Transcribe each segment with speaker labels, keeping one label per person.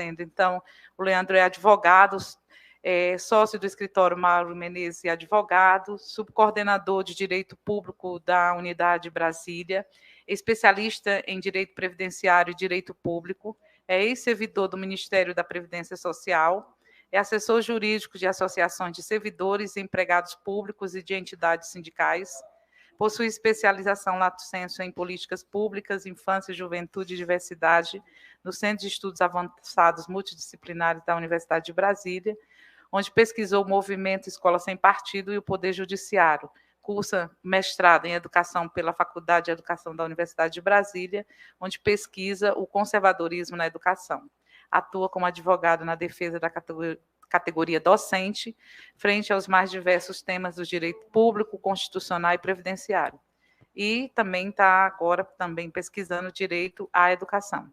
Speaker 1: Então, o Leandro é advogado, sócio do escritório Mauro Menezes e advogado, subcoordenador de Direito Público da Unidade Brasília, especialista em Direito Previdenciário e Direito Público, é ex-servidor do Ministério da Previdência Social, é assessor jurídico de associações de servidores e empregados públicos e de entidades sindicais, possui especialização lato sensu em políticas públicas, infância, juventude e diversidade no Centro de Estudos Avançados Multidisciplinares da Universidade de Brasília, onde pesquisou o movimento Escola Sem Partido e o Poder Judiciário. Cursa mestrado em Educação pela Faculdade de Educação da Universidade de Brasília, onde pesquisa o conservadorismo na educação. Atua como advogado na defesa da categoria docente, frente aos mais diversos temas do direito público, constitucional e previdenciário. E também está agora também pesquisando direito à educação.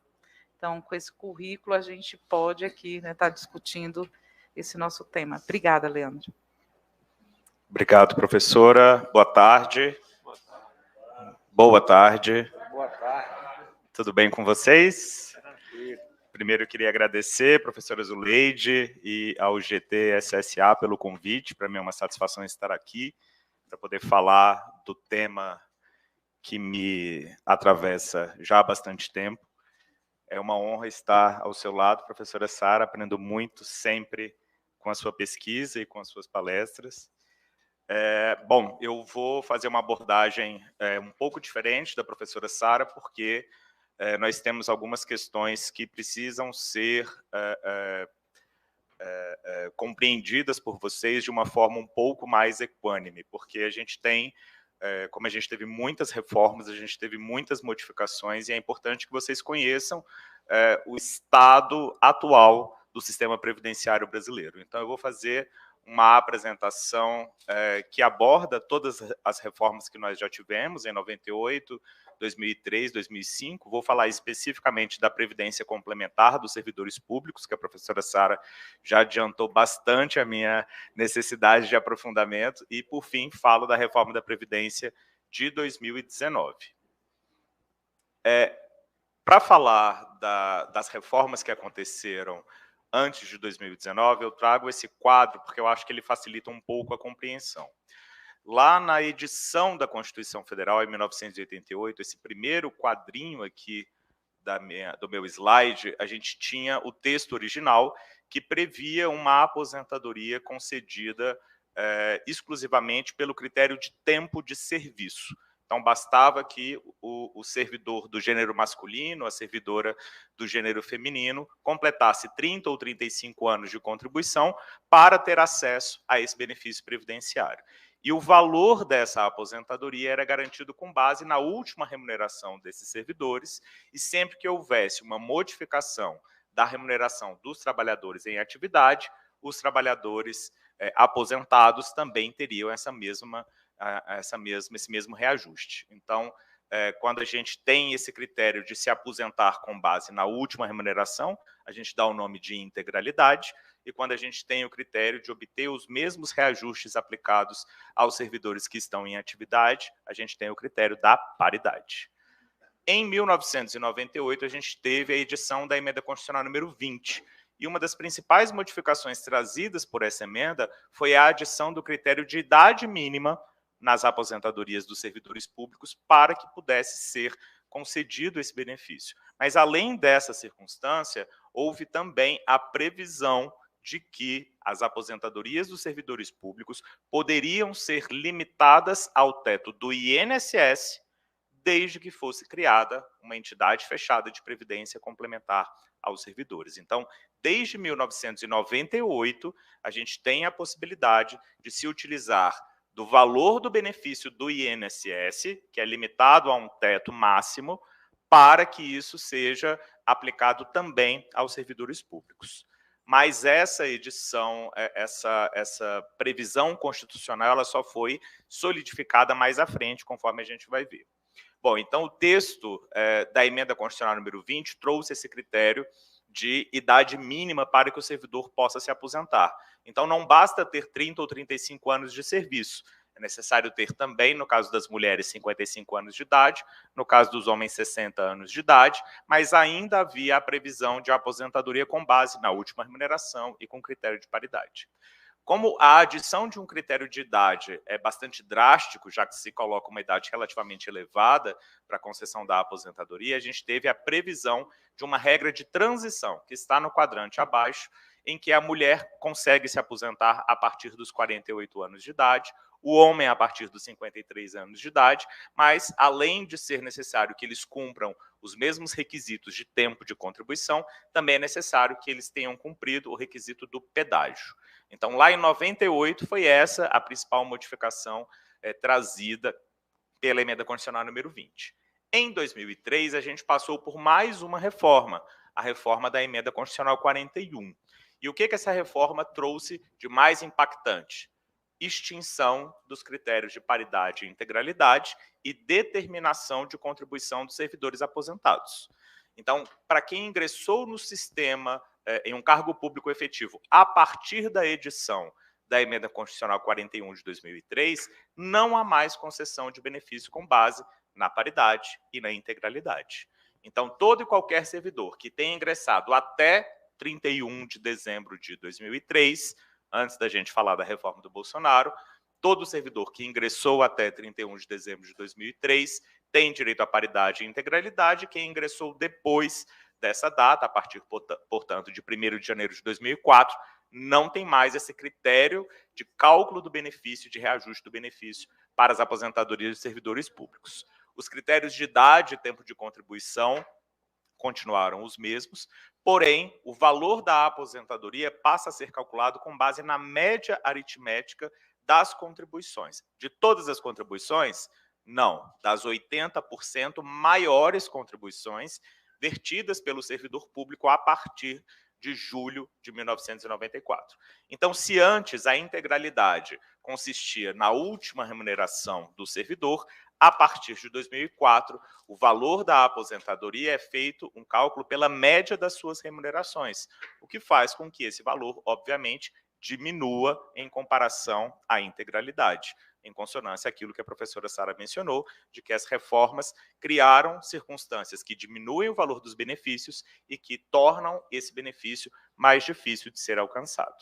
Speaker 1: Então, com esse currículo, a gente pode aqui estar discutindo esse nosso tema. Obrigada, Leandro.
Speaker 2: Obrigado, professora. Boa tarde. Boa tarde.
Speaker 3: Boa tarde.
Speaker 2: Tudo bem com vocês? Primeiro, eu queria agradecer a professora Zuleide e ao GT-SSA pelo convite. Para mim é uma satisfação estar aqui para poder falar do tema que me atravessa já há bastante tempo. É uma honra estar ao seu lado, professora Sara. Aprendo muito sempre com a sua pesquisa e com as suas palestras. Bom, eu vou fazer uma abordagem um pouco diferente da professora Sara, porque nós temos algumas questões que precisam ser compreendidas por vocês de uma forma um pouco mais equânime, porque a gente tem, como a gente teve muitas reformas, a gente teve muitas modificações, e é importante que vocês conheçam o estado atual do sistema previdenciário brasileiro. Então, eu vou fazer uma apresentação que aborda todas as reformas que nós já tivemos em 98, 2003, 2005. Vou falar especificamente da Previdência Complementar dos Servidores Públicos, que a professora Sara já adiantou bastante a minha necessidade de aprofundamento, e, por fim, falo da reforma da Previdência de 2019. Para falar das reformas que aconteceram antes de 2019, eu trago esse quadro porque eu acho que ele facilita um pouco a compreensão. Lá na edição da Constituição Federal, em 1988, esse primeiro quadrinho aqui do meu slide, a gente tinha o texto original que previa uma aposentadoria concedida exclusivamente pelo critério de tempo de serviço. Então, bastava que o servidor do gênero masculino, a servidora do gênero feminino, completasse 30 ou 35 anos de contribuição para ter acesso a esse benefício previdenciário. E o valor dessa aposentadoria era garantido com base na última remuneração desses servidores, e sempre que houvesse uma modificação da remuneração dos trabalhadores em atividade, os trabalhadores aposentados também teriam esse mesmo reajuste. Então, quando a gente tem esse critério de se aposentar com base na última remuneração, a gente dá o nome de integralidade, e quando a gente tem o critério de obter os mesmos reajustes aplicados aos servidores que estão em atividade, a gente tem o critério da paridade. Em 1998, a gente teve a edição da Emenda Constitucional número 20, e uma das principais modificações trazidas por essa emenda foi a adição do critério de idade mínima nas aposentadorias dos servidores públicos para que pudesse ser concedido esse benefício. Mas, além dessa circunstância, houve também a previsão de que as aposentadorias dos servidores públicos poderiam ser limitadas ao teto do INSS, desde que fosse criada uma entidade fechada de previdência complementar aos servidores. Então, desde 1998, a gente tem a possibilidade de se utilizar do valor do benefício do INSS, que é limitado a um teto máximo, para que isso seja aplicado também aos servidores públicos. Mas essa edição, essa previsão constitucional, ela só foi solidificada mais à frente, conforme a gente vai ver. Bom, então o texto da Emenda Constitucional número 20 trouxe esse critério de idade mínima para que o servidor possa se aposentar. Então, não basta ter 30 ou 35 anos de serviço. É necessário ter também, no caso das mulheres, 55 anos de idade, no caso dos homens, 60 anos de idade, mas ainda havia a previsão de aposentadoria com base na última remuneração e com critério de paridade. Como a adição de um critério de idade é bastante drástico, já que se coloca uma idade relativamente elevada para a concessão da aposentadoria, a gente teve a previsão de uma regra de transição, que está no quadrante abaixo, em que a mulher consegue se aposentar a partir dos 48 anos de idade, o homem a partir dos 53 anos de idade, mas além de ser necessário que eles cumpram os mesmos requisitos de tempo de contribuição, também é necessário que eles tenham cumprido o requisito do pedágio. Então, lá em 98, foi essa a principal modificação trazida pela emenda constitucional número 20. Em 2003, a gente passou por mais uma reforma, a reforma da emenda constitucional 41. E o que essa reforma trouxe de mais impactante? Extinção dos critérios de paridade e integralidade e determinação de contribuição dos servidores aposentados. Então, para quem ingressou no sistema em um cargo público efetivo a partir da edição da Emenda Constitucional 41 de 2003, não há mais concessão de benefício com base na paridade e na integralidade. Então, todo e qualquer servidor que tenha ingressado até 31 de dezembro de 2003, antes da gente falar da reforma do Bolsonaro, todo servidor que ingressou até 31 de dezembro de 2003 tem direito à paridade e integralidade. Quem ingressou depois dessa data, a partir, portanto, de 1º de janeiro de 2004, não tem mais esse critério de cálculo do benefício, de reajuste do benefício para as aposentadorias de servidores públicos. Os critérios de idade e tempo de contribuição continuaram os mesmos, porém, o valor da aposentadoria passa a ser calculado com base na média aritmética das contribuições. De todas as contribuições, não. Das 80% maiores contribuições vertidas pelo servidor público a partir de julho de 1994. Então, se antes a integralidade consistia na última remuneração do servidor, a partir de 2004, o valor da aposentadoria é feito um cálculo pela média das suas remunerações, o que faz com que esse valor, obviamente, diminua em comparação à integralidade, em consonância àquilo que a professora Sara mencionou, de que as reformas criaram circunstâncias que diminuem o valor dos benefícios e que tornam esse benefício mais difícil de ser alcançado.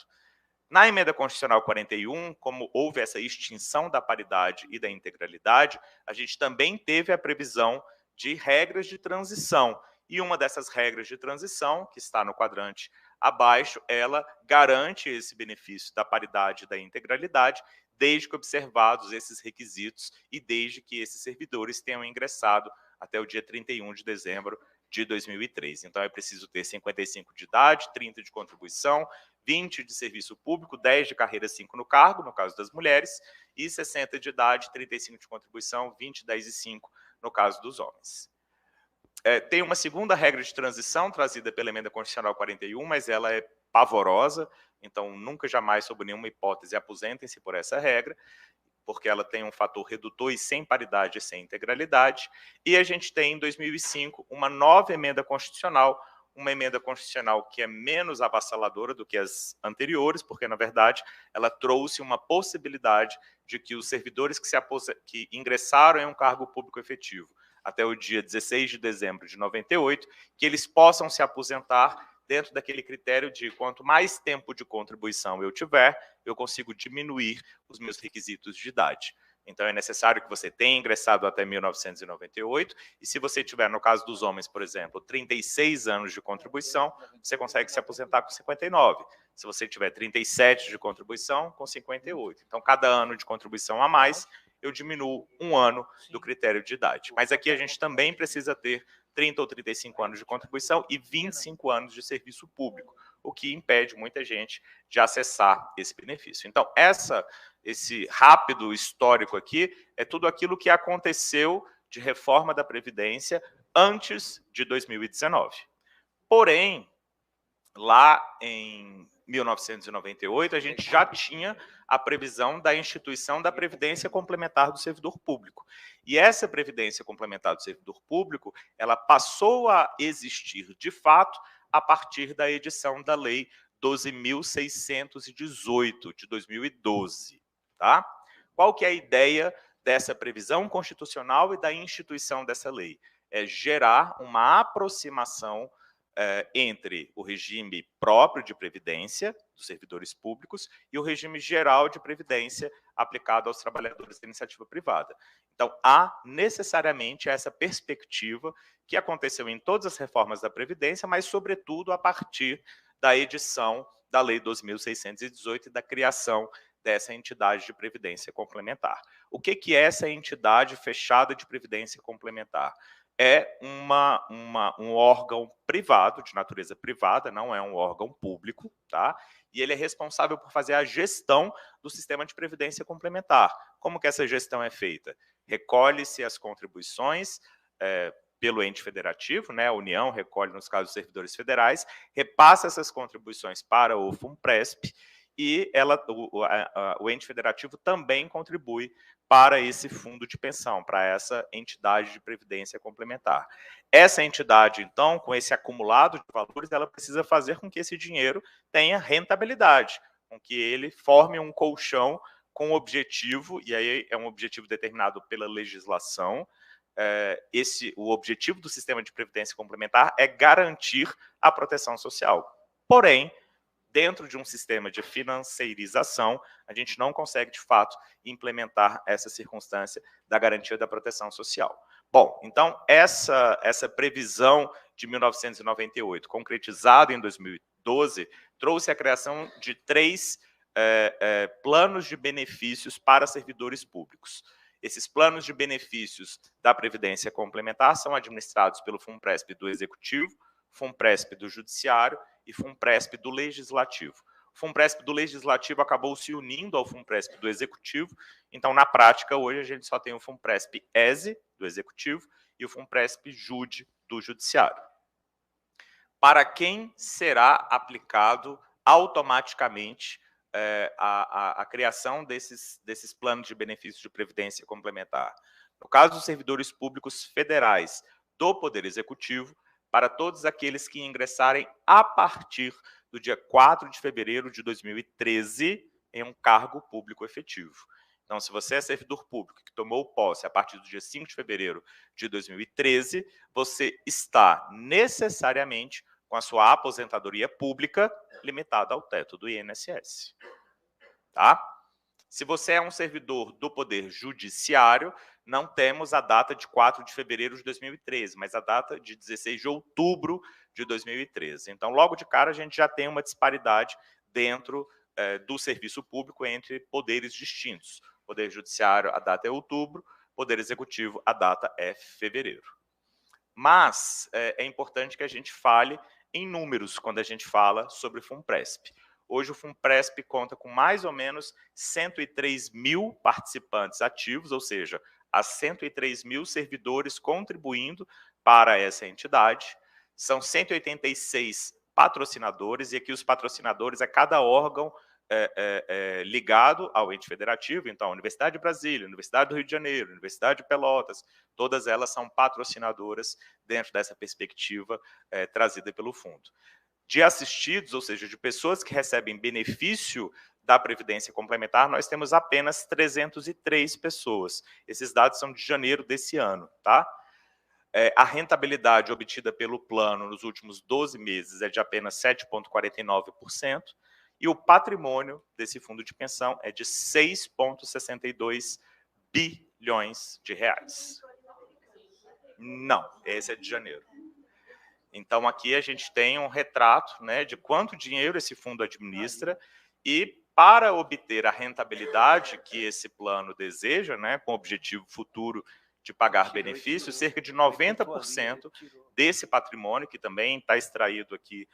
Speaker 2: Na Emenda Constitucional 41, como houve essa extinção da paridade e da integralidade, a gente também teve a previsão de regras de transição. E uma dessas regras de transição, que está no quadrante abaixo, ela garante esse benefício da paridade e da integralidade, desde que observados esses requisitos e desde que esses servidores tenham ingressado até o dia 31 de dezembro de 2003. Então, é preciso ter 55 de idade, 30 de contribuição, 20 de serviço público, 10 de carreira, 5 no cargo, no caso das mulheres, e 60 de idade, 35 de contribuição, 20, 10 e 5 no caso dos homens. Tem uma segunda regra de transição trazida pela Emenda Constitucional 41, mas ela é pavorosa, então nunca, jamais, sob nenhuma hipótese, aposentem-se por essa regra, porque ela tem um fator redutor e sem paridade e sem integralidade. E a gente tem, em 2005, uma nova emenda constitucional, uma emenda constitucional que é menos avassaladora do que as anteriores, porque, na verdade, ela trouxe uma possibilidade de que os servidores que ingressaram em um cargo público efetivo até o dia 16 de dezembro de 98, que eles possam se aposentar dentro daquele critério de quanto mais tempo de contribuição eu tiver, eu consigo diminuir os meus requisitos de idade. Então, é necessário que você tenha ingressado até 1998, e se você tiver, no caso dos homens, por exemplo, 36 anos de contribuição, você consegue se aposentar com 59. Se você tiver 37 de contribuição, com 58. Então, cada ano de contribuição a mais, eu diminuo um ano do critério de idade. Mas aqui a gente também precisa ter 30 ou 35 anos de contribuição e 25 anos de serviço público, o que impede muita gente de acessar esse benefício. Então, esse rápido histórico aqui é tudo aquilo que aconteceu de reforma da Previdência antes de 2019. Porém, lá em 1998, a gente já tinha a previsão da instituição da Previdência Complementar do Servidor Público. E essa Previdência Complementar do Servidor Público, ela passou a existir, de fato, a partir da edição da Lei 12.618, de 2012. Tá? Qual que é a ideia dessa previsão constitucional e da instituição dessa lei? É gerar uma aproximação entre o regime próprio de previdência dos servidores públicos e o regime geral de previdência aplicado aos trabalhadores da iniciativa privada. Então, há necessariamente essa perspectiva que aconteceu em todas as reformas da Previdência, mas, sobretudo, a partir da edição da Lei 2.618 e da criação dessa entidade de previdência complementar. O que é essa entidade fechada de previdência complementar? É um órgão privado, de natureza privada, não é um órgão público, tá? E ele é responsável por fazer a gestão do sistema de previdência complementar. Como que essa gestão é feita? Recolhe-se as contribuições pelo ente federativo, né? A União recolhe, nos casos dos servidores federais, repassa essas contribuições para o FUNPRESP, e o ente federativo também contribui para esse fundo de pensão, para essa entidade de previdência complementar. Essa entidade, então, com esse acumulado de valores, ela precisa fazer com que esse dinheiro tenha rentabilidade, com que ele forme um colchão com objetivo, e aí é um objetivo determinado pela legislação. O objetivo do sistema de previdência complementar é garantir a proteção social. Porém, dentro de um sistema de financeirização, a gente não consegue, de fato, implementar essa circunstância da garantia da proteção social. Bom, então, essa previsão de 1998, concretizada em 2012, trouxe a criação de 3 planos de benefícios para servidores públicos. Esses planos de benefícios da Previdência Complementar são administrados pelo FUNPRESP do Executivo, FUNPRESP do Judiciário e FUNPRESP do Legislativo. O FUNPRESP do Legislativo acabou se unindo ao FUNPRESP do Executivo, então, na prática, hoje a gente só tem o FUNPRESP-ESE, do Executivo, e o FUNPRESP-JUDE, do Judiciário. Para quem será aplicado automaticamente a criação desses planos de benefícios de previdência complementar? No caso dos servidores públicos federais do Poder Executivo, para todos aqueles que ingressarem a partir do dia 4 de fevereiro de 2013 em um cargo público efetivo. Então, se você é servidor público que tomou posse a partir do dia 5 de fevereiro de 2013, você está necessariamente com a sua aposentadoria pública limitada ao teto do INSS. Tá? Se você é um servidor do Poder Judiciário, não temos a data de 4 de fevereiro de 2013, mas a data de 16 de outubro de 2013. Então, logo de cara, a gente já tem uma disparidade dentro do serviço público entre poderes distintos. Poder Judiciário, a data é outubro, Poder Executivo, a data é fevereiro. Mas é importante que a gente fale em números quando a gente fala sobre o FUNPRESP. Hoje o FUNPRESP conta com mais ou menos 103 mil participantes ativos, ou seja, há 103 mil servidores contribuindo para essa entidade. São 186 patrocinadores, e aqui os patrocinadores é cada órgão ligado ao ente federativo. Então, a Universidade de Brasília, Universidade do Rio de Janeiro, Universidade de Pelotas, todas elas são patrocinadoras dentro dessa perspectiva trazida pelo fundo. De assistidos, ou seja, de pessoas que recebem benefício da Previdência Complementar, nós temos apenas 303 pessoas. Esses dados são de janeiro desse ano, tá? A rentabilidade obtida pelo plano nos últimos 12 meses é de apenas 7,49%, e o patrimônio desse fundo de pensão é de 6,62 bilhões de reais. Não, esse é de janeiro. Então, aqui a gente tem um retrato, né, de quanto dinheiro esse fundo administra, e para obter a rentabilidade que esse plano deseja, né, com o objetivo futuro de pagar benefícios, cerca de 90% desse patrimônio, que também está extraído aqui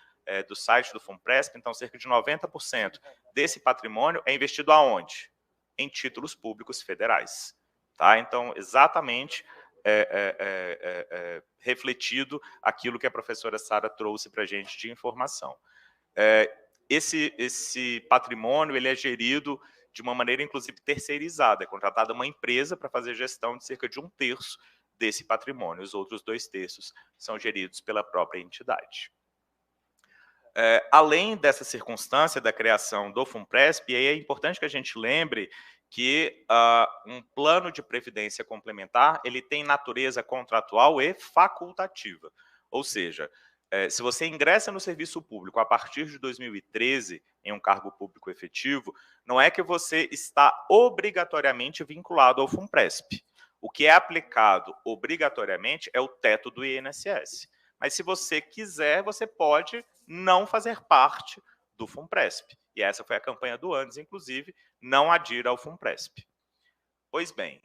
Speaker 2: do site do FUNPRESP, então cerca de 90% desse patrimônio é investido aonde? Em títulos públicos federais. Tá? Então, exatamente refletido aquilo que a professora Sara trouxe para a gente de informação. Esse patrimônio ele é gerido de uma maneira, inclusive, terceirizada. É contratada uma empresa para fazer gestão de cerca de 1/3 desse patrimônio. Os outros 2/3 são geridos pela própria entidade. Além dessa circunstância da criação do FUNPRESP, é importante que a gente lembre que um plano de previdência complementar ele tem natureza contratual e facultativa. Ou seja, se você ingressa no serviço público a partir de 2013 em um cargo público efetivo, não é que você está obrigatoriamente vinculado ao FUNPRESP. O que é aplicado obrigatoriamente é o teto do INSS. Mas se você quiser, você pode não fazer parte do FUNPRESP. E essa foi a campanha do Andes, inclusive, não adira ao FUNPRESP. Pois bem,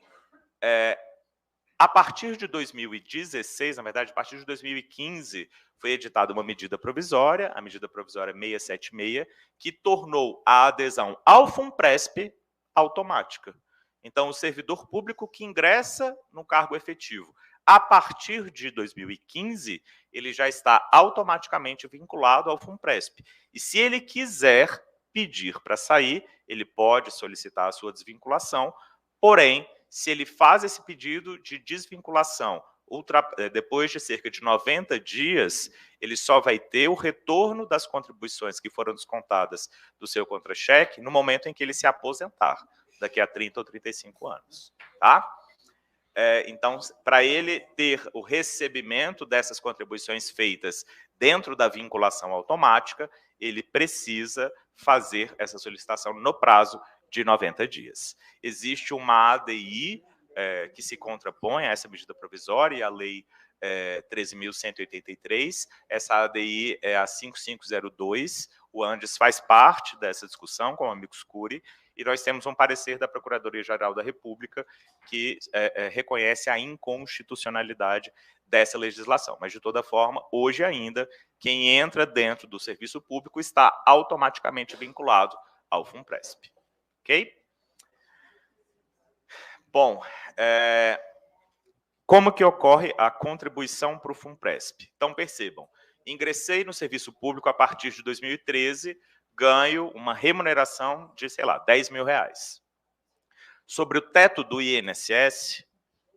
Speaker 2: a partir de 2016, na verdade, a partir de 2015, foi editada uma medida provisória, a medida provisória 676, que tornou a adesão ao FUNPRESP automática. Então, o servidor público que ingressa no cargo efetivo a partir de 2015, ele já está automaticamente vinculado ao FUNPRESP. E se ele quiser pedir para sair, ele pode solicitar a sua desvinculação, porém, se ele faz esse pedido de desvinculação depois de cerca de 90 dias, ele só vai ter o retorno das contribuições que foram descontadas do seu contra-cheque no momento em que ele se aposentar, daqui a 30 ou 35 anos. Tá? Então, para ele ter o recebimento dessas contribuições feitas dentro da vinculação automática, ele precisa fazer essa solicitação no prazo de 90 dias. Existe uma ADI que se contrapõe a essa medida provisória e a Lei 13.183. Essa ADI é a 5502. O Andes faz parte dessa discussão com o amicus curiae, e nós temos um parecer da Procuradoria-Geral da República que reconhece a inconstitucionalidade dessa legislação. Mas, de toda forma, hoje ainda, quem entra dentro do serviço público está automaticamente vinculado ao FUNPRESP. Ok? Bom, como que ocorre a contribuição para o FUNPRESP? Então, percebam, ingressei no serviço público a partir de 2013, ganho uma remuneração de, sei lá, R$10.000. Sobre o teto do INSS,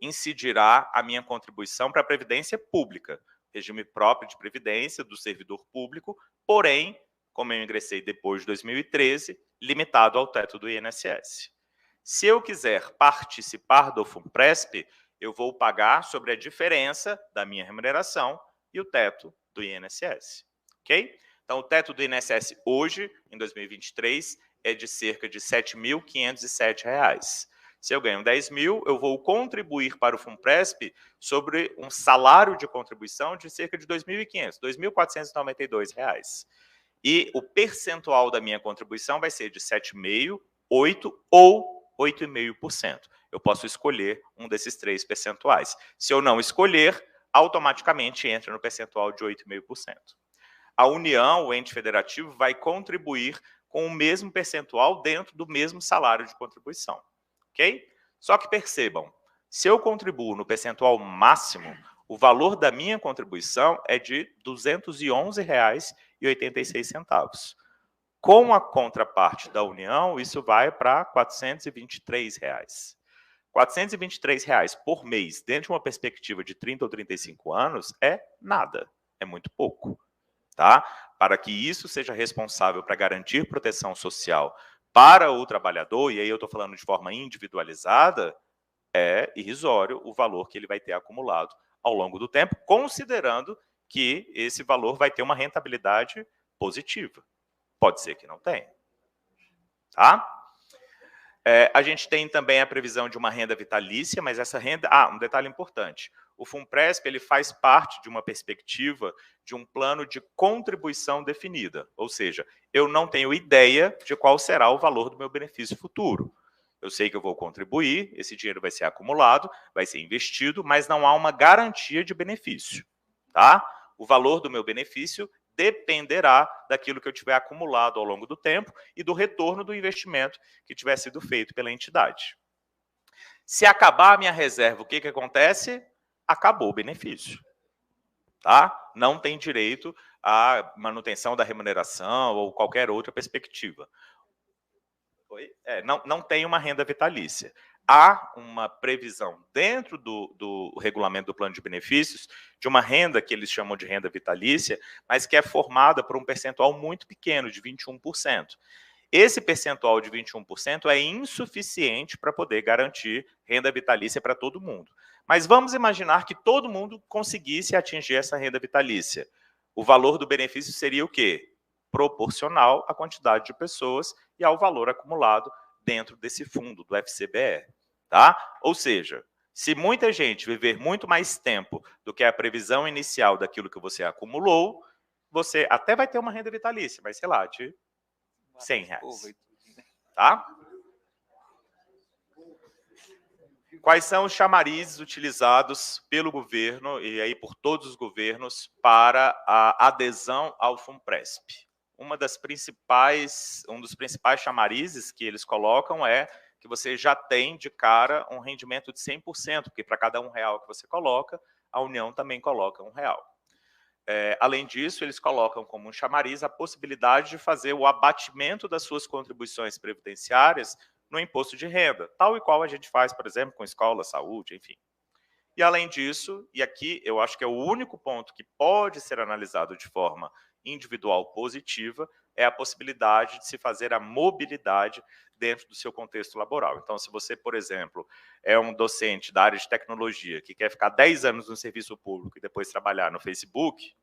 Speaker 2: incidirá a minha contribuição para a Previdência Pública, regime próprio de Previdência do servidor público, porém, como eu ingressei depois de 2013, limitado ao teto do INSS. Se eu quiser participar do FUNPRESP, eu vou pagar sobre a diferença da minha remuneração e o teto do INSS. Ok? Então, o teto do INSS hoje, em 2023, é de cerca de R$ 7.507. Se eu ganho 10 mil, eu vou contribuir para o FUNPRESP sobre um salário de contribuição de cerca de R$ 2.500, R$ 2.492. E o percentual da minha contribuição vai ser de 7,5%, 8% ou 8,5%. Eu posso escolher um desses três percentuais. Se eu não escolher, automaticamente entra no percentual de 8,5%. A União, o ente federativo, vai contribuir com o mesmo percentual dentro do mesmo salário de contribuição. Ok? Só que percebam, se eu contribuo no percentual máximo, o valor da minha contribuição é de R$ 211,86. Com a contraparte da União, isso vai para R$ 423. R$ 423 por mês, dentro de uma perspectiva de 30 ou 35 anos, é nada, é muito pouco. Tá? Para que isso seja responsável para garantir proteção social para o trabalhador, e aí eu estou falando de forma individualizada, é irrisório o valor que ele vai ter acumulado ao longo do tempo, considerando que esse valor vai ter uma rentabilidade positiva. Pode ser que não tenha. Tá? A gente tem também a previsão de uma renda vitalícia, mas essa renda... um detalhe importante. O FUNPRESP ele faz parte de uma perspectiva de um plano de contribuição definida. Ou seja, eu não tenho ideia de qual será o valor do meu benefício futuro. Eu sei que eu vou contribuir, esse dinheiro vai ser acumulado, vai ser investido, mas não há uma garantia de benefício. Tá? O valor do meu benefício dependerá daquilo que eu tiver acumulado ao longo do tempo e do retorno do investimento que tiver sido feito pela entidade. Se acabar a minha reserva, o que acontece? Acabou o benefício. Tá? Não tem direito à manutenção da remuneração ou qualquer outra perspectiva. Não tem uma renda vitalícia. Há uma previsão dentro do regulamento do plano de benefícios de uma renda que eles chamam de renda vitalícia, mas que é formada por um percentual muito pequeno, de 21%. Esse percentual de 21% é insuficiente para poder garantir renda vitalícia para todo mundo. Mas vamos imaginar que todo mundo conseguisse atingir essa renda vitalícia. O valor do benefício seria o quê? Proporcional à quantidade de pessoas e ao valor acumulado dentro desse fundo do FCBE. Tá? Ou seja, se muita gente viver muito mais tempo do que a previsão inicial daquilo que você acumulou, você até vai ter uma renda vitalícia, mas sei lá, de R$100. Tá? Quais são os chamarizes utilizados pelo governo, e aí por todos os governos, para a adesão ao FUNPRESP? Um dos principais chamarizes que eles colocam é que você já tem de cara um rendimento de 100%, porque para cada R$1 que você coloca, a União também coloca R$1. Além disso, eles colocam como um chamariz a possibilidade de fazer o abatimento das suas contribuições previdenciárias no imposto de renda, tal e qual a gente faz, por exemplo, com escola, saúde, enfim. E além disso, e aqui eu acho que é o único ponto que pode ser analisado de forma individual positiva, é a possibilidade de se fazer a mobilidade dentro do seu contexto laboral. Então, se você, por exemplo, é um docente da área de tecnologia que quer ficar 10 anos no serviço público e depois trabalhar no Facebook,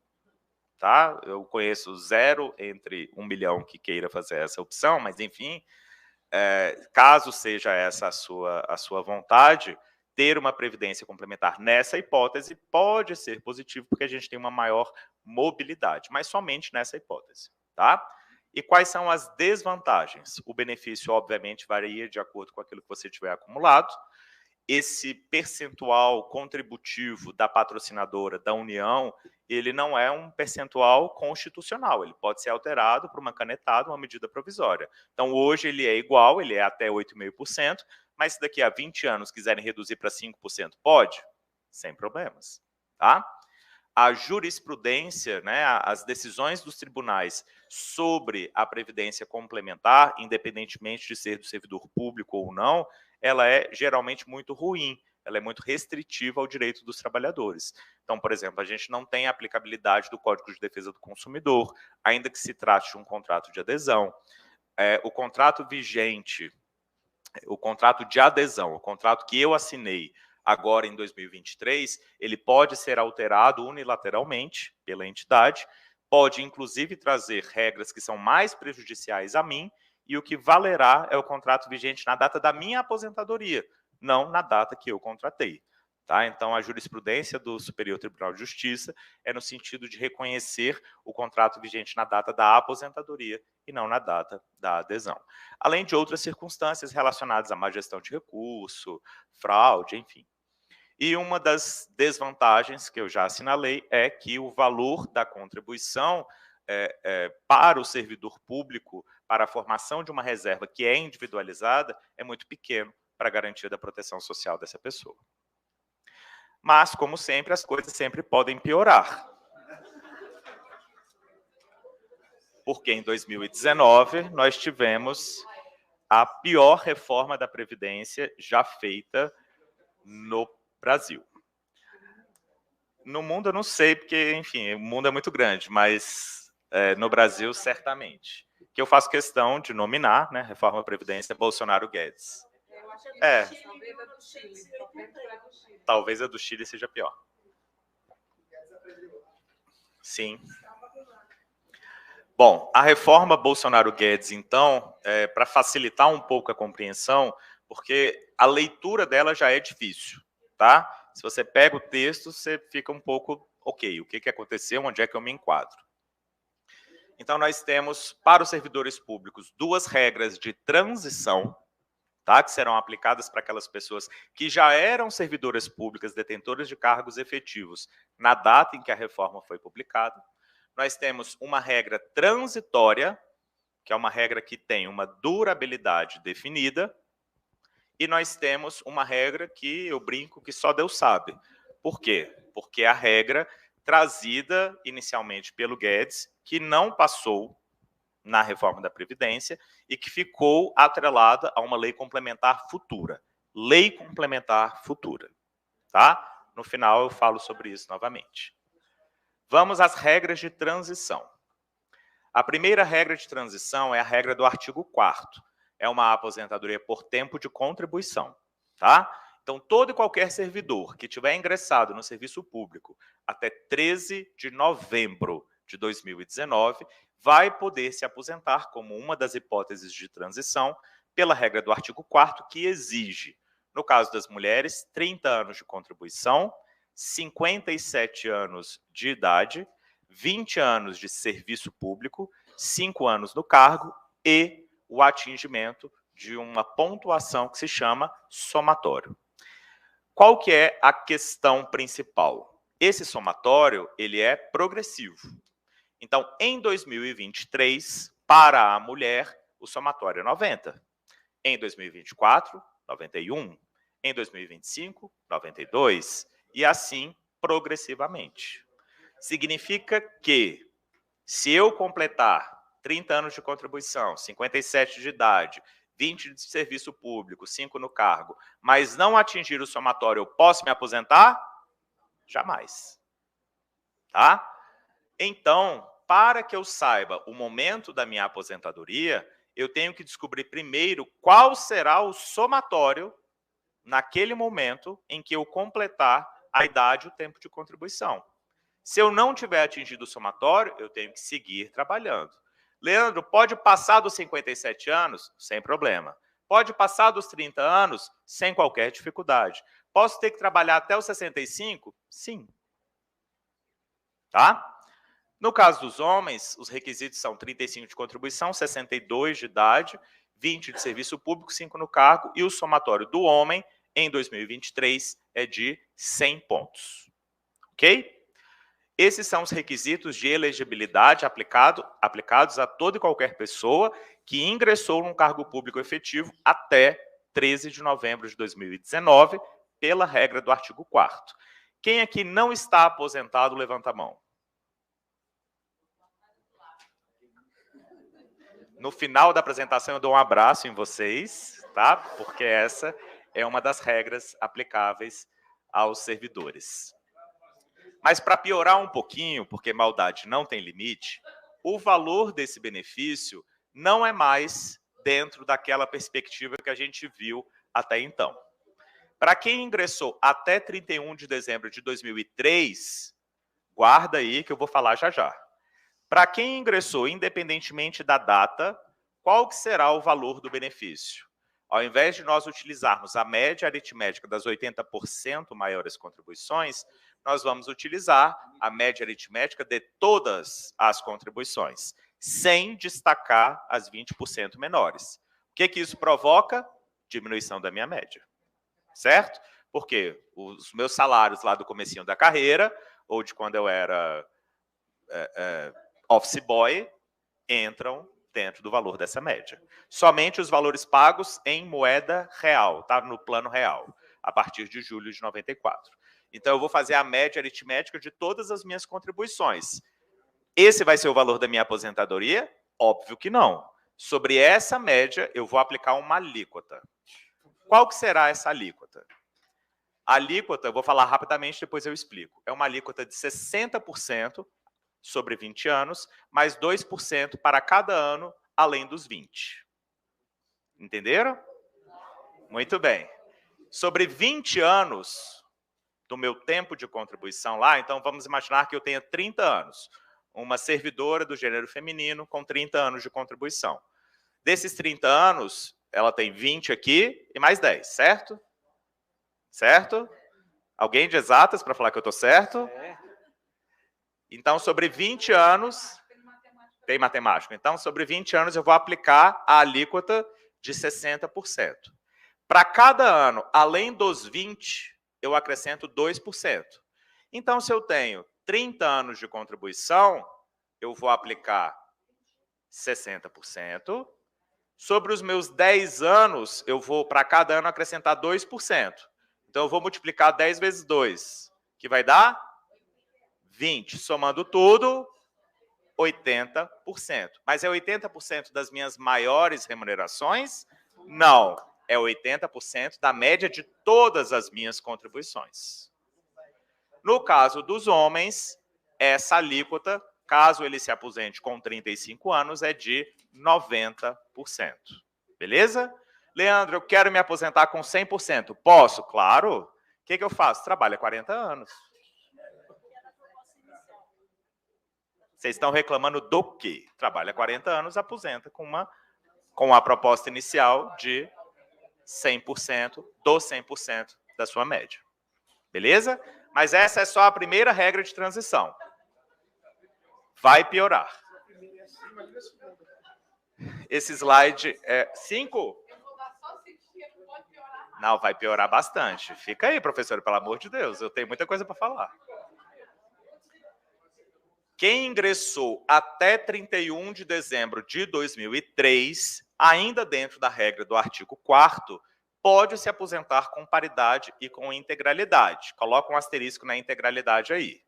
Speaker 2: tá? Eu conheço 0 entre 1 milhão que queira fazer essa opção, mas enfim, caso seja essa a sua vontade, ter uma previdência complementar nessa hipótese pode ser positivo, porque a gente tem uma maior mobilidade, mas somente nessa hipótese, tá? E quais são as desvantagens? O benefício, obviamente, varia de acordo com aquilo que você tiver acumulado. Esse percentual contributivo da patrocinadora, da União, ele não é um percentual constitucional, ele pode ser alterado por uma canetada, uma medida provisória. Então, hoje ele é igual, ele é até 8,5%, mas se daqui a 20 anos quiserem reduzir para 5%, pode? Sem problemas, tá? A jurisprudência, né, as decisões dos tribunais sobre a previdência complementar, independentemente de ser do servidor público ou não, ela é geralmente muito ruim, ela é muito restritiva ao direito dos trabalhadores. Então, por exemplo, a gente não tem a aplicabilidade do Código de Defesa do Consumidor, ainda que se trate de um contrato de adesão. O contrato vigente, o contrato de adesão, o contrato que eu assinei agora em 2023, ele pode ser alterado unilateralmente pela entidade, pode inclusive trazer regras que são mais prejudiciais a mim, e o que valerá é o contrato vigente na data da minha aposentadoria, não na data que eu contratei. Tá? Então, a jurisprudência do Superior Tribunal de Justiça é no sentido de reconhecer o contrato vigente na data da aposentadoria e não na data da adesão. Além de outras circunstâncias relacionadas à má gestão de recurso, fraude, enfim. E uma das desvantagens que eu já assinalei é que o valor da contribuição para o servidor público, para a formação de uma reserva que é individualizada, é muito pequeno para a garantia da proteção social dessa pessoa. Mas, como sempre, as coisas sempre podem piorar. Porque em 2019 nós tivemos a pior reforma da Previdência já feita no Brasil. No mundo eu não sei, porque, enfim, o mundo é muito grande, mas no Brasil, certamente. Que eu faço questão de nominar, né, reforma da Previdência, Bolsonaro Guedes. Talvez a do Chile seja pior. Sim. Bom, a reforma Bolsonaro-Guedes, então, para facilitar um pouco a compreensão, porque a leitura dela já é difícil, tá? Se você pega o texto, você fica um pouco, ok, o que aconteceu, onde é que eu me enquadro? Então, nós temos, para os servidores públicos, 2 regras de transição, tá? Que serão aplicadas para aquelas pessoas que já eram servidoras públicas, detentoras de cargos efetivos, na data em que a reforma foi publicada. Nós temos uma regra transitória, que é uma regra que tem uma durabilidade definida, e nós temos uma regra que eu brinco que só Deus sabe. Por quê? Porque a regra trazida inicialmente pelo Guedes, que não passou na reforma da Previdência e que ficou atrelada a uma lei complementar futura. Lei complementar futura. Tá? No final eu falo sobre isso novamente. Vamos às regras de transição. A primeira regra de transição é a regra do artigo 4º. É uma aposentadoria por tempo de contribuição, tá? Então, todo e qualquer servidor que tiver ingressado no serviço público até 13 de novembro de 2019 vai poder se aposentar como uma das hipóteses de transição pela regra do artigo 4º, que exige, no caso das mulheres, 30 anos de contribuição, 57 anos de idade, 20 anos de serviço público, 5 anos no cargo e o atingimento de uma pontuação que se chama somatório. Qual que é a questão principal? Esse somatório, ele é progressivo. Então, em 2023, para a mulher, o somatório é 90. Em 2024, 91. Em 2025, 92. E assim, progressivamente. Significa que, se eu completar 30 anos de contribuição, 57 de idade, 20 de serviço público, 5 no cargo, mas não atingir o somatório, eu posso me aposentar? Jamais. Tá? Então, para que eu saiba o momento da minha aposentadoria, eu tenho que descobrir primeiro qual será o somatório naquele momento em que eu completar a idade e o tempo de contribuição. Se eu não tiver atingido o somatório, eu tenho que seguir trabalhando. Leandro, pode passar dos 57 anos? Sem problema. Pode passar dos 30 anos? Sem qualquer dificuldade. Posso ter que trabalhar até os 65? Sim. Tá? No caso dos homens, os requisitos são 35 de contribuição, 62 de idade, 20 de serviço público, 5 no cargo, e o somatório do homem, em 2023, é de 100 pontos. Ok? Esses são os requisitos de elegibilidade aplicados a toda e qualquer pessoa que ingressou num cargo público efetivo até 13 de novembro de 2019, pela regra do artigo 4º. Quem aqui não está aposentado, levanta a mão. No final da apresentação, eu dou um abraço em vocês, tá? Porque essa é uma das regras aplicáveis aos servidores. Mas, para piorar um pouquinho, porque maldade não tem limite, o valor desse benefício não é mais dentro daquela perspectiva que a gente viu até então. Para quem ingressou até 31 de dezembro de 2003, guarda aí que eu vou falar já já. Para quem ingressou independentemente da data, qual que será o valor do benefício? Ao invés de nós utilizarmos a média aritmética das 80% maiores contribuições, nós vamos utilizar a média aritmética de todas as contribuições, sem destacar as 20% menores. O que que isso provoca? Diminuição da minha média. Certo? Porque os meus salários lá do comecinho da carreira, ou de quando eu era office boy, entram dentro do valor dessa média. Somente os valores pagos em moeda real, tá? No plano real, a partir de julho de 94. Então, eu vou fazer a média aritmética de todas as minhas contribuições. Esse vai ser o valor da minha aposentadoria? Óbvio que não. Sobre essa média, eu vou aplicar uma alíquota. Qual que será essa alíquota? A alíquota, eu vou falar rapidamente, depois eu explico. É uma alíquota de 60% sobre 20 anos, mais 2% para cada ano, além dos 20. Entenderam? Muito bem. Sobre 20 anos do meu tempo de contribuição lá, então vamos imaginar que eu tenha 30 anos. Uma servidora do gênero feminino com 30 anos de contribuição. Desses 30 anos, ela tem 20 aqui e mais 10, certo? Certo? Alguém de exatas para falar que eu estou certo? Então, sobre 20 anos... Tem matemático. Então, sobre 20 anos, eu vou aplicar a alíquota de 60%. Para cada ano, além dos 20, eu acrescento 2%. Então, se eu tenho 30 anos de contribuição, eu vou aplicar 60%. Sobre os meus 10 anos, eu vou, para cada ano, acrescentar 2%. Então, eu vou multiplicar 10 vezes 2, que vai dar 20. Somando tudo, 80%. Mas é 80% das minhas maiores remunerações? Não. É 80% da média de todas as minhas contribuições. No caso dos homens, essa alíquota caso ele se aposente com 35 anos, é de 90%. Beleza? Leandro, eu quero me aposentar com 100%. Posso? Claro. O que eu faço? Trabalho 40 anos. Vocês estão reclamando do quê? Trabalha 40 anos, aposenta com a proposta inicial de 100%, dos 100% da sua média. Beleza? Mas essa é só a primeira regra de transição. Vai piorar. Esse slide é 5? Não, vai piorar bastante. Fica aí, professor, pelo amor de Deus. Eu tenho muita coisa para falar. Quem ingressou até 31 de dezembro de 2003, ainda dentro da regra do artigo 4º, pode se aposentar com paridade e com integralidade. Coloca um asterisco na integralidade aí.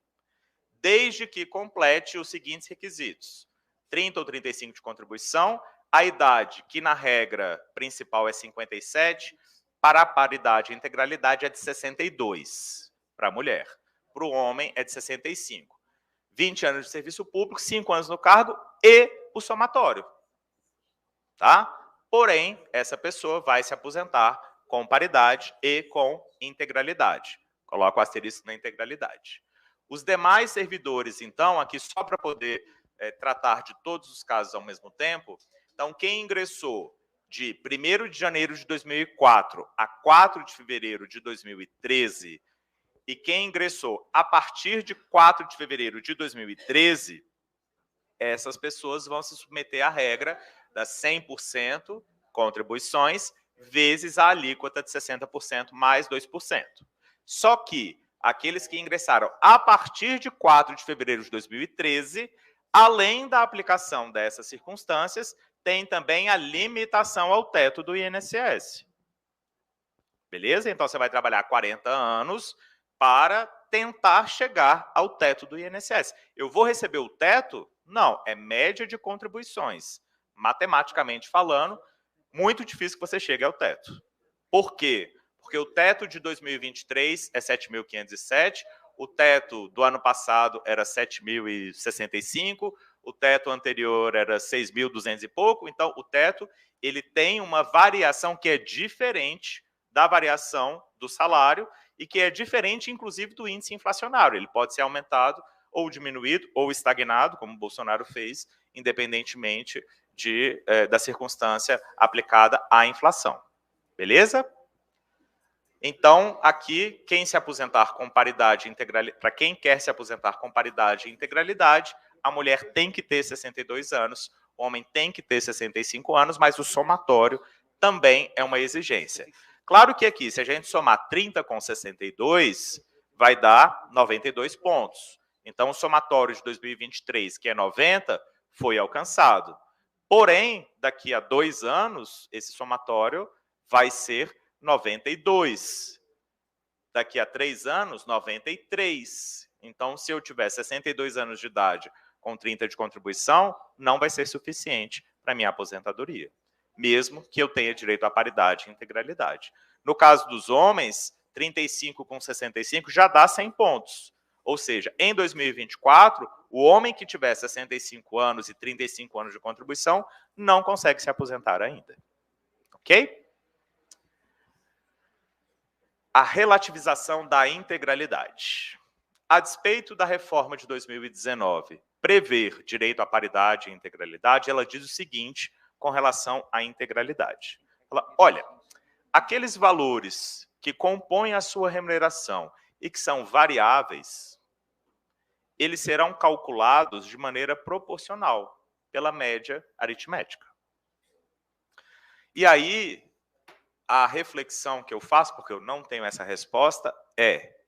Speaker 2: Desde que complete os seguintes requisitos: 30 ou 35 de contribuição, a idade, que na regra principal é 57, para a paridade e integralidade é de 62 para a mulher. Para o homem é de 65. 20 anos de serviço público, 5 anos no cargo e o somatório. Tá? Porém, essa pessoa vai se aposentar com paridade e com integralidade. Coloca o asterisco na integralidade. Os demais servidores, então, aqui só para poder tratar de todos os casos ao mesmo tempo, então, quem ingressou de 1º de janeiro de 2004 a 4 de fevereiro de 2013, e quem ingressou a partir de 4 de fevereiro de 2013, essas pessoas vão se submeter à regra das 100% contribuições vezes a alíquota de 60% mais 2%. Só que aqueles que ingressaram a partir de 4 de fevereiro de 2013, além da aplicação dessas circunstâncias, tem também a limitação ao teto do INSS. Beleza? Então, você vai trabalhar 40 anos para tentar chegar ao teto do INSS. Eu vou receber o teto? Não, é média de contribuições. Matematicamente falando, muito difícil que você chegue ao teto. Por quê? Porque o teto de 2023 é 7.507, o teto do ano passado era 7.065, o teto anterior era 6.200 e pouco, então o teto ele tem uma variação que é diferente da variação do salário e que é diferente, inclusive, do índice inflacionário. Ele pode ser aumentado ou diminuído ou estagnado, como o Bolsonaro fez, independentemente da circunstância aplicada à inflação. Beleza? Então, aqui, quem se aposentar com paridade e integralidade, para quem quer se aposentar com paridade e integralidade, a mulher tem que ter 62 anos, o homem tem que ter 65 anos, mas o somatório também é uma exigência. Claro que aqui, se a gente somar 30 com 62, vai dar 92 pontos. Então, o somatório de 2023, que é 90, foi alcançado. Porém, daqui a 2 anos, esse somatório vai ser 92. Daqui a 3 anos, 93. Então, se eu tiver 62 anos de idade com 30 de contribuição, não vai ser suficiente para minha aposentadoria, mesmo que eu tenha direito à paridade e integralidade. No caso dos homens, 35 com 65 já dá 100 pontos. Ou seja, em 2024, o homem que tiver 65 anos e 35 anos de contribuição não consegue se aposentar ainda. Ok? A relativização da integralidade. A despeito da reforma de 2019 prever direito à paridade e integralidade, ela diz o seguinte com relação à integralidade. Ela, olha, aqueles valores que compõem a sua remuneração e que são variáveis, eles serão calculados de maneira proporcional pela média aritmética. E aí, a reflexão que eu faço, porque eu não tenho essa resposta, é: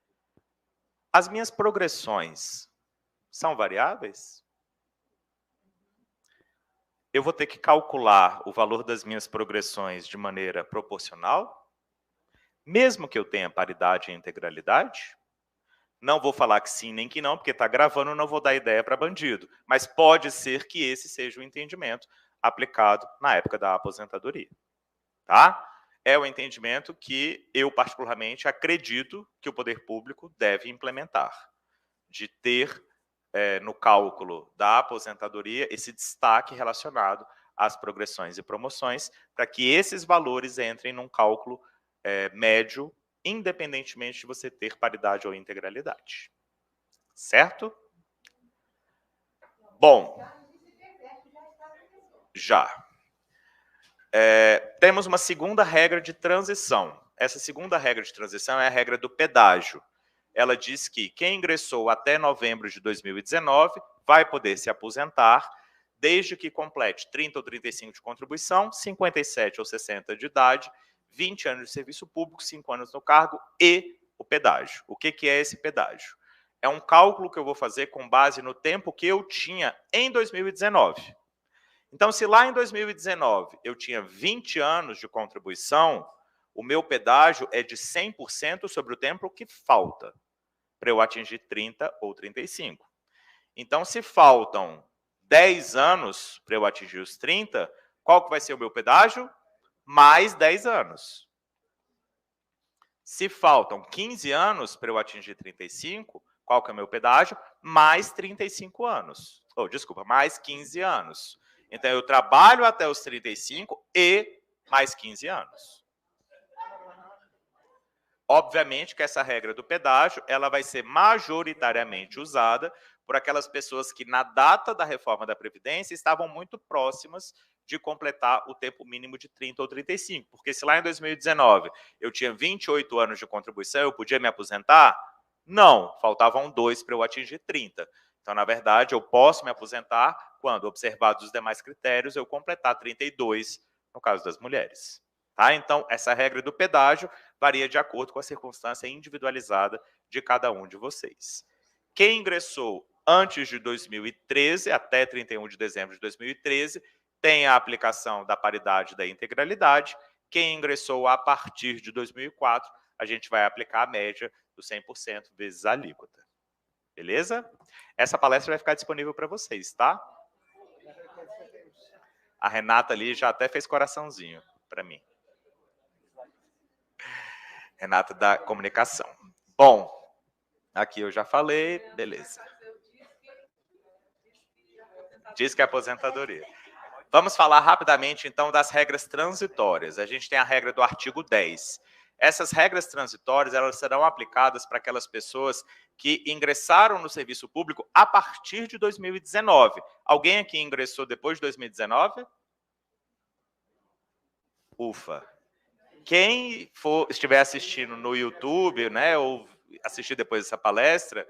Speaker 2: as minhas progressões são variáveis? Eu vou ter que calcular o valor das minhas progressões de maneira proporcional? Mesmo que eu tenha paridade e integralidade? Não vou falar que sim nem que não, porque está gravando, não vou dar ideia para bandido. Mas pode ser que esse seja o entendimento aplicado na época da aposentadoria. Tá? É o entendimento que eu, particularmente, acredito que o poder público deve implementar, de ter no cálculo da aposentadoria esse destaque relacionado às progressões e promoções, para que esses valores entrem num cálculo médio, independentemente de você ter paridade ou integralidade. Certo? Bom, já. Temos uma segunda regra de transição. Essa segunda regra de transição é a regra do pedágio. Ela diz que quem ingressou até novembro de 2019 vai poder se aposentar desde que complete 30 ou 35 de contribuição, 57 ou 60 de idade, 20 anos de serviço público, 5 anos no cargo e o pedágio. O que é esse pedágio? É um cálculo que eu vou fazer com base no tempo que eu tinha em 2019. Então, se lá em 2019 eu tinha 20 anos de contribuição, o meu pedágio é de 100% sobre o tempo que falta para eu atingir 30 ou 35. Então, se faltam 10 anos para eu atingir os 30, qual que vai ser o meu pedágio? Mais 10 anos. Se faltam 15 anos para eu atingir 35, qual que é o meu pedágio? Mais 35 anos. Oh, desculpa, mais 15 anos. Então, eu trabalho até os 35 e mais 15 anos. Obviamente que essa regra do pedágio ela vai ser majoritariamente usada por aquelas pessoas que, na data da reforma da Previdência, estavam muito próximas de completar o tempo mínimo de 30 ou 35. Porque se lá em 2019 eu tinha 28 anos de contribuição, eu podia me aposentar? Não, faltavam 2 para eu atingir 30. Então, na verdade, eu posso me aposentar quando, observados os demais critérios, eu completar 32, no caso das mulheres. Tá? Então, essa regra do pedágio varia de acordo com a circunstância individualizada de cada um de vocês. Quem ingressou antes de 2013, até 31 de dezembro de 2013, tem a aplicação da paridade e da integralidade. Quem ingressou a partir de 2004, a gente vai aplicar a média do 100% vezes a alíquota. Beleza? Essa palestra vai ficar disponível para vocês, tá? A Renata ali já até fez coraçãozinho para mim. Renata da comunicação. Bom, aqui eu já falei, beleza. Diz que é aposentadoria. Vamos falar rapidamente, então, das regras transitórias. A gente tem a regra do artigo 10. Essas regras transitórias elas serão aplicadas para aquelas pessoas que ingressaram no serviço público a partir de 2019. Alguém aqui ingressou depois de 2019? Ufa. Quem estiver assistindo no YouTube, né, ou assistir depois dessa palestra,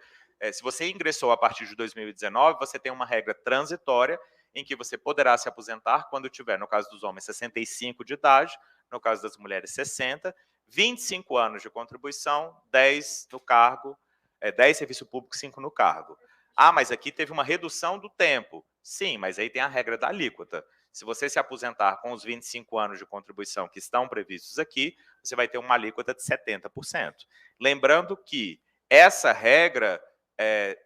Speaker 2: se você ingressou a partir de 2019, você tem uma regra transitória em que você poderá se aposentar quando tiver, no caso dos homens, 65 de idade, no caso das mulheres, 60, 25 anos de contribuição, 10 no cargo, 10 serviço público, 5 no cargo. Ah, mas aqui teve uma redução do tempo. Sim, mas aí tem a regra da alíquota. Se você se aposentar com os 25 anos de contribuição que estão previstos aqui, você vai ter uma alíquota de 70%. Lembrando que essa regra,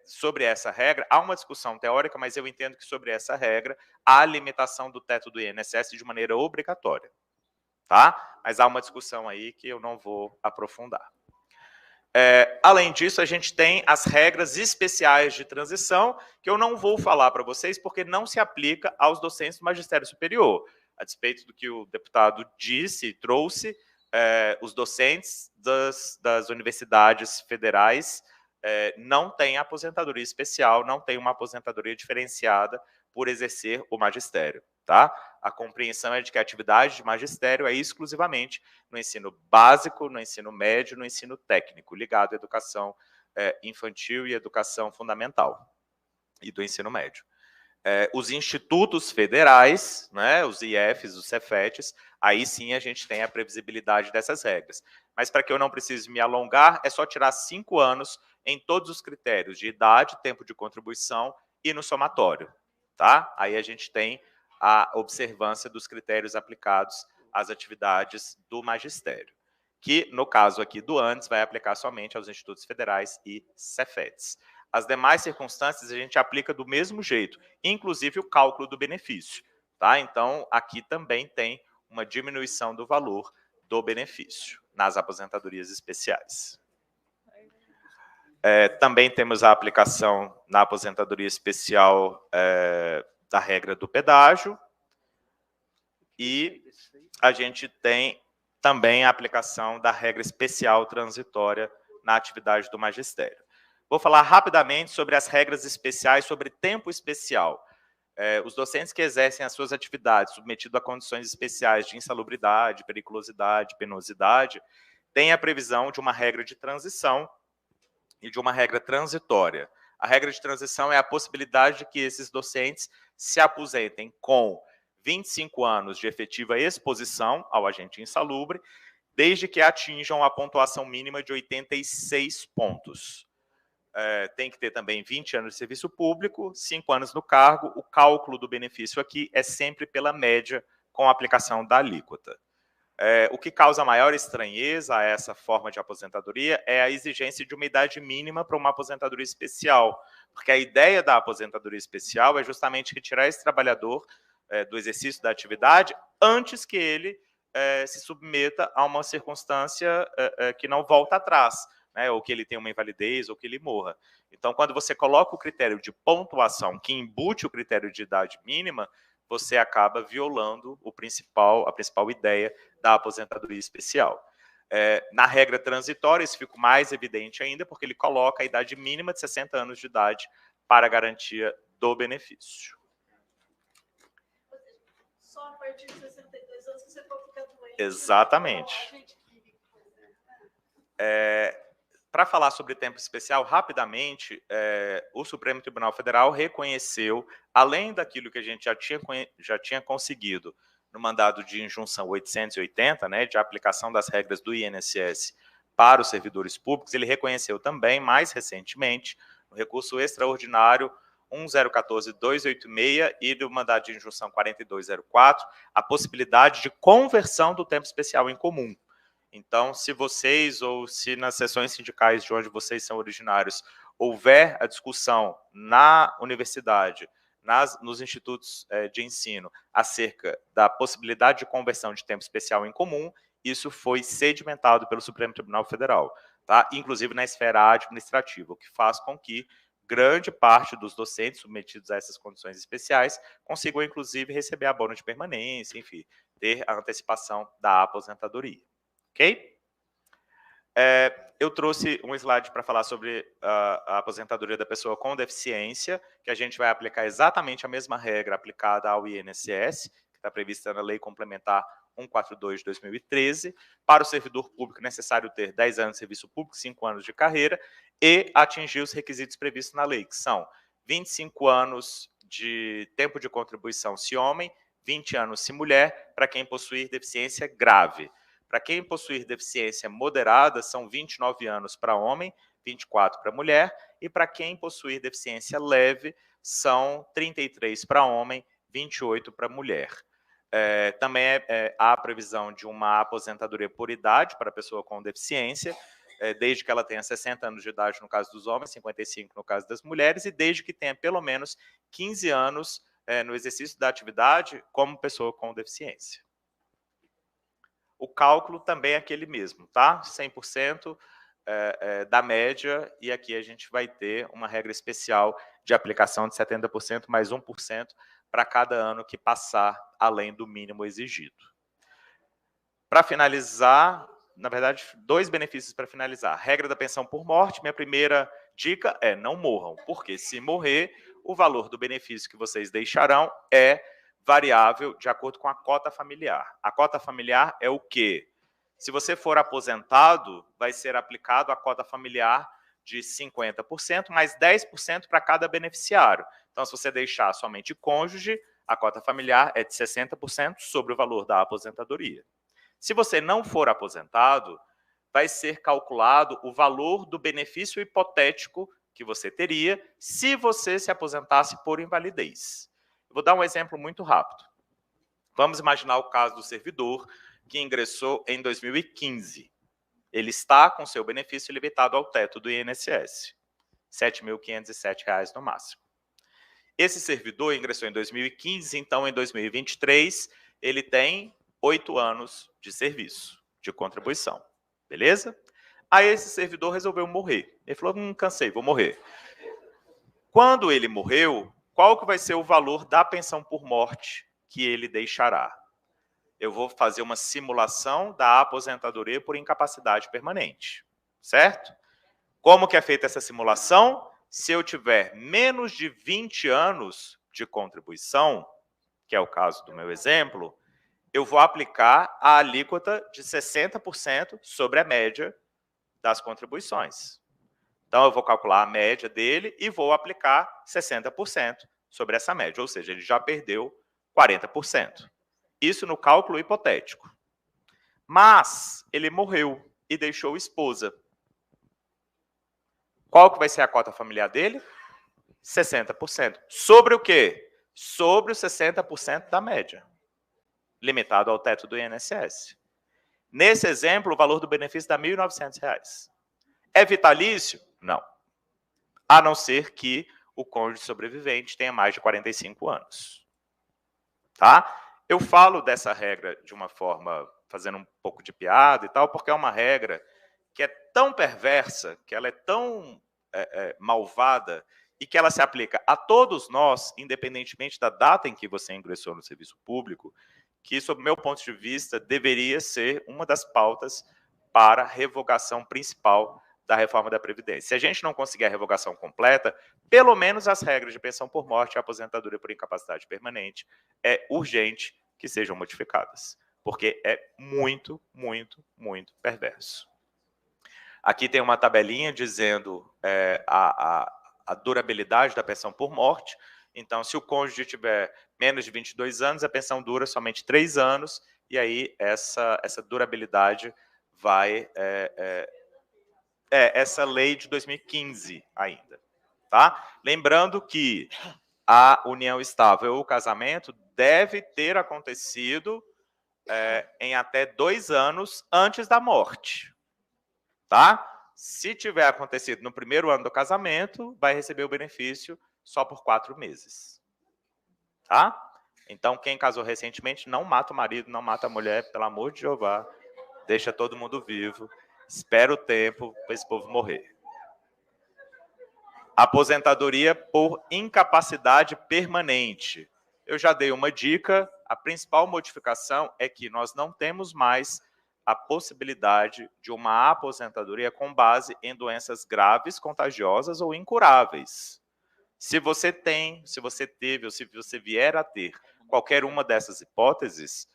Speaker 2: sobre essa regra, há uma discussão teórica, mas eu entendo que sobre essa regra há limitação do teto do INSS de maneira obrigatória. Tá? Mas há uma discussão aí que eu não vou aprofundar. Além disso, a gente tem as regras especiais de transição, que eu não vou falar para vocês, porque não se aplica aos docentes do magistério superior. A despeito do que o deputado disse e trouxe, os docentes das universidades federais não têm aposentadoria especial, não têm uma aposentadoria diferenciada por exercer o magistério. Tá? A compreensão é de que a atividade de magistério é exclusivamente no ensino básico, no ensino médio, no ensino técnico, ligado à educação infantil e educação fundamental e do ensino médio. Os institutos federais, né, os IFs, os Cefetes, aí sim a gente tem a previsibilidade dessas regras. Mas para que eu não precise me alongar, é só tirar 5 anos em todos os critérios de idade, tempo de contribuição e no somatório. Tá? Aí a gente tem a observância dos critérios aplicados às atividades do magistério, que, no caso aqui do ANDES, vai aplicar somente aos institutos federais e Cefetes. As demais circunstâncias a gente aplica do mesmo jeito, inclusive o cálculo do benefício. Tá? Então, aqui também tem uma diminuição do valor do benefício nas aposentadorias especiais. Também temos a aplicação na aposentadoria especial da regra do pedágio, e a gente tem também a aplicação da regra especial transitória na atividade do magistério. Vou falar rapidamente sobre as regras especiais sobre tempo especial. Os docentes que exercem as suas atividades submetidos a condições especiais de insalubridade, periculosidade, penosidade, têm a previsão de uma regra de transição e de uma regra transitória. A regra de transição é a possibilidade de que esses docentes se aposentem com 25 anos de efetiva exposição ao agente insalubre, desde que atinjam a pontuação mínima de 86 pontos. Tem que ter também 20 anos de serviço público, 5 anos no cargo. O cálculo do benefício aqui é sempre pela média, com a aplicação da alíquota. O que causa maior estranheza a essa forma de aposentadoria é a exigência de uma idade mínima para uma aposentadoria especial, porque a ideia da aposentadoria especial é justamente retirar esse trabalhador do exercício da atividade antes que ele se submeta a uma circunstância que não volta atrás, né, ou que ele tenha uma invalidez, ou que ele morra. Então, quando você coloca o critério de pontuação que embute o critério de idade mínima, você acaba violando a principal ideia da aposentadoria especial. Na regra transitória, isso fica mais evidente ainda, porque ele coloca a idade mínima de 60 anos de idade para a garantia do benefício.
Speaker 3: Só a partir de 62 anos que você pode ficar doente.
Speaker 2: Exatamente. Para falar sobre tempo especial, rapidamente, o Supremo Tribunal Federal reconheceu, além daquilo que a gente já tinha conseguido no mandado de injunção 880, né, de aplicação das regras do INSS para os servidores públicos, ele reconheceu também, mais recentemente, no recurso extraordinário 1014-286 e do mandado de injunção 4204, a possibilidade de conversão do tempo especial em comum. Então, se vocês, ou se nas sessões sindicais de onde vocês são originários, houver a discussão na universidade, nos institutos de ensino, acerca da possibilidade de conversão de tempo especial em comum, isso foi sedimentado pelo Supremo Tribunal Federal, tá? Inclusive na esfera administrativa, o que faz com que grande parte dos docentes submetidos a essas condições especiais consigam, inclusive, receber abono de permanência, enfim, ter a antecipação da aposentadoria. Ok? Eu trouxe um slide para falar sobre a aposentadoria da pessoa com deficiência, que a gente vai aplicar exatamente a mesma regra aplicada ao INSS, que está prevista na Lei Complementar 142 de 2013. Para o servidor público, é necessário ter 10 anos de serviço público, 5 anos de carreira, e atingir os requisitos previstos na lei, que são 25 anos de tempo de contribuição se homem, 20 anos se mulher, para quem possuir deficiência grave. Para quem possuir deficiência moderada, são 29 anos para homem, 24 para mulher, e para quem possuir deficiência leve, são 33 para homem, 28 para mulher. Também há a previsão de uma aposentadoria por idade para a pessoa com deficiência, desde que ela tenha 60 anos de idade no caso dos homens, 55 no caso das mulheres, e desde que tenha pelo menos 15 anos no exercício da atividade como pessoa com deficiência. O cálculo também é aquele mesmo, tá? 100% da média, e aqui a gente vai ter uma regra especial de aplicação de 70% mais 1% para cada ano que passar além do mínimo exigido. Para finalizar, na verdade, 2 benefícios para finalizar. Regra da pensão por morte, minha primeira dica é não morram, porque se morrer, o valor do benefício que vocês deixarão é variável de acordo com a cota familiar. A cota familiar é o quê? Se você for aposentado, vai ser aplicado a cota familiar de 50%, mais 10% para cada beneficiário. Então, se você deixar somente cônjuge, a cota familiar é de 60% sobre o valor da aposentadoria. Se você não for aposentado, vai ser calculado o valor do benefício hipotético que você teria se você se aposentasse por invalidez. Vou dar um exemplo muito rápido. Vamos imaginar o caso do servidor que ingressou em 2015. Ele está com seu benefício limitado ao teto do INSS, R$ 7.507 no máximo. Esse servidor ingressou em 2015, então em 2023 ele tem 8 anos de serviço, de contribuição. Beleza? Aí esse servidor resolveu morrer. Ele falou, cansei, vou morrer. Quando ele morreu, qual que vai ser o valor da pensão por morte que ele deixará? Eu vou fazer uma simulação da aposentadoria por incapacidade permanente, certo? Como que é feita essa simulação? Se eu tiver menos de 20 anos de contribuição, que é o caso do meu exemplo, eu vou aplicar a alíquota de 60% sobre a média das contribuições. Então, eu vou calcular a média dele e vou aplicar 60% sobre essa média, ou seja, ele já perdeu 40%. Isso no cálculo hipotético. Mas ele morreu e deixou esposa. Qual que vai ser a cota familiar dele? 60%. Sobre o quê? Sobre os 60% da média, limitado ao teto do INSS. Nesse exemplo, o valor do benefício dá R$ 1.900. É vitalício? Não. A não ser que o cônjuge sobrevivente tenha mais de 45 anos. Tá? Eu falo dessa regra de uma forma, fazendo um pouco de piada e tal, porque é uma regra que é tão perversa, que ela é tão malvada, e que ela se aplica a todos nós, independentemente da data em que você ingressou no serviço público, que, sob meu ponto de vista, deveria ser uma das pautas para a revogação principal da reforma da Previdência. Se a gente não conseguir a revogação completa, pelo menos as regras de pensão por morte e aposentadoria por incapacidade permanente é urgente que sejam modificadas, porque é muito, muito, muito perverso. Aqui tem uma tabelinha dizendo a durabilidade da pensão por morte. Então, se o cônjuge tiver menos de 22 anos, a pensão dura somente 3 anos, e aí essa durabilidade vai... essa lei de 2015 ainda. Tá? Lembrando que a união estável ou o casamento deve ter acontecido em até 2 anos antes da morte. Tá? Se tiver acontecido no primeiro ano do casamento, vai receber o benefício só por 4 meses. Tá? Então, quem casou recentemente, não mata o marido, não mata a mulher, pelo amor de Jeová. Deixa todo mundo vivo. Espera o tempo para esse povo morrer. Aposentadoria por incapacidade permanente. Eu já dei uma dica. A principal modificação é que nós não temos mais a possibilidade de uma aposentadoria com base em doenças graves, contagiosas ou incuráveis. Se você tem, se você teve ou se você vier a ter qualquer uma dessas hipóteses,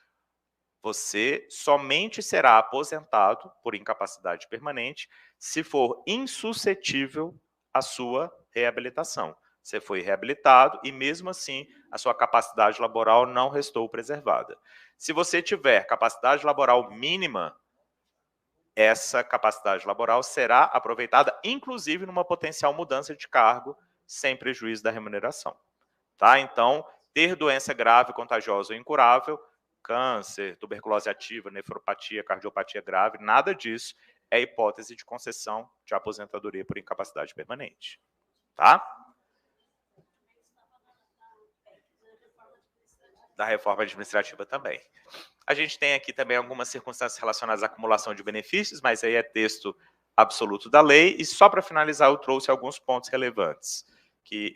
Speaker 2: você somente será aposentado por incapacidade permanente se for insuscetível à sua reabilitação. Você foi reabilitado e, mesmo assim, a sua capacidade laboral não restou preservada. Se você tiver capacidade laboral mínima, essa capacidade laboral será aproveitada, inclusive, numa potencial mudança de cargo, sem prejuízo da remuneração. Tá? Então, ter doença grave, contagiosa ou incurável, câncer, tuberculose ativa, nefropatia, cardiopatia grave, nada disso é hipótese de concessão de aposentadoria por incapacidade permanente. Tá? Da reforma administrativa também. A gente tem aqui também algumas circunstâncias relacionadas à acumulação de benefícios, mas aí é texto absoluto da lei, e só para finalizar eu trouxe alguns pontos relevantes, que